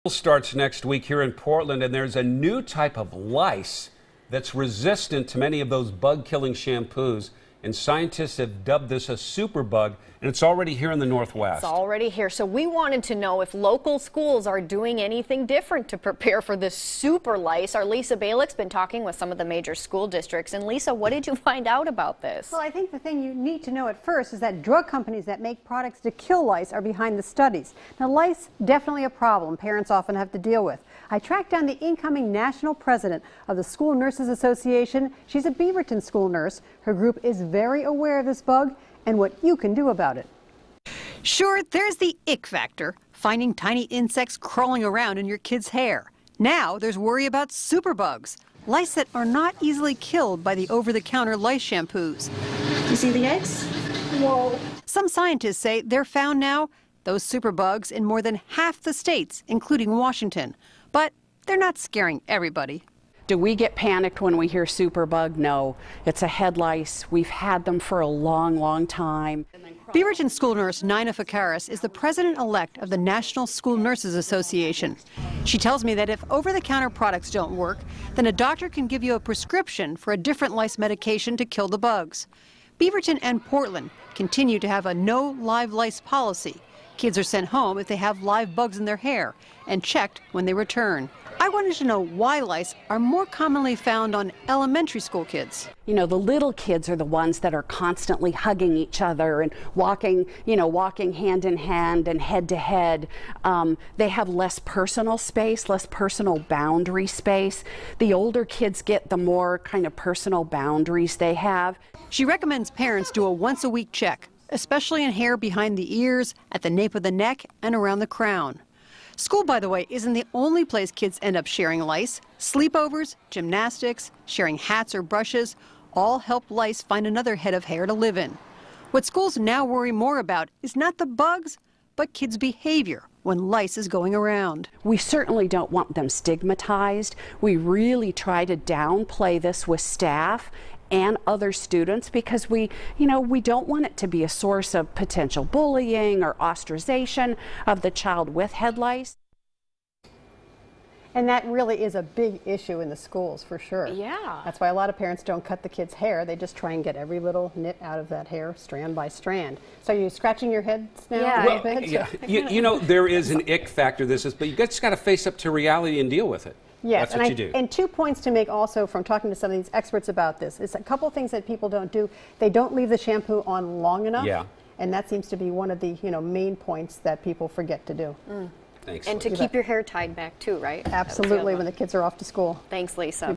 Starts next week here in Portland, and there's a new type of lice that's resistant to many of those bug-killing shampoos. And scientists have dubbed this a superbug, and it's already here in the Northwest. It's already here. So we wanted to know if local schools are doing anything different to prepare for this super lice. Our Lisa Balick's been talking with some of the major school districts. And Lisa, what did you find out about this? Well, I think the thing you need to know at first is that drug companies that make products to kill lice are behind the studies. Now, lice, definitely a problem parents often have to deal with. I tracked down the incoming national president of the School Nurses Association. She's a Beaverton school nurse. Her group is very aware of this bug and what you can do about it. Sure, there's the ick factor, finding tiny insects crawling around in your kid's hair. Now there's worry about superbugs, lice that are not easily killed by the over-the-counter lice shampoos. You see the eggs? Whoa. Some scientists say they're found now, those superbugs, in more than half the states, including Washington. But they're not scaring everybody. Do we get panicked when we hear superbug? No, it's a head lice. We've had them for a long, long time. Beaverton school nurse Nina Fakaris is the president-elect of the National School Nurses Association. She tells me that if over-the-counter products don't work, then a doctor can give you a prescription for a different lice medication to kill the bugs. Beaverton and Portland continue to have a no live lice policy. Kids are sent home if they have live bugs in their hair and checked when they return. I wanted to know why lice are more commonly found on elementary school kids. You know, the little kids are the ones that are constantly hugging each other and walking hand in hand and head to head. They have less personal space, less personal boundary space. The older kids get, the more kind of personal boundaries they have. She recommends parents do a once-a-week check, especially in hair behind the ears, at the nape of the neck, and around the crown. School, by the way, isn't the only place kids end up sharing lice. Sleepovers, gymnastics, sharing hats or brushes all help lice find another head of hair to live in. What schools now worry more about is not the bugs, but kids' behavior when lice is going around. We certainly don't want them stigmatized. We really try to downplay this with staff and other students because we don't want it to be a source of potential bullying or ostracization of the child with head lice. And that really is a big issue in the schools, for sure. Yeah. That's why a lot of parents don't cut the kids' hair. They just try and get every little nit out of that hair, strand by strand. So are you scratching your heads now? Yeah. A little bit? Yeah. You know, there is an ick factor but you just got to face up to reality and deal with it. Yes, That's what you do. And 2 points to make also from talking to some of these experts about this. It's a couple things that people don't do. They don't leave the shampoo on long enough. Yeah. And that seems to be one of the main points that people forget to do. Thanks. And to keep your hair tied back too, right? Absolutely, when the kids are off to school. Thanks, Lisa.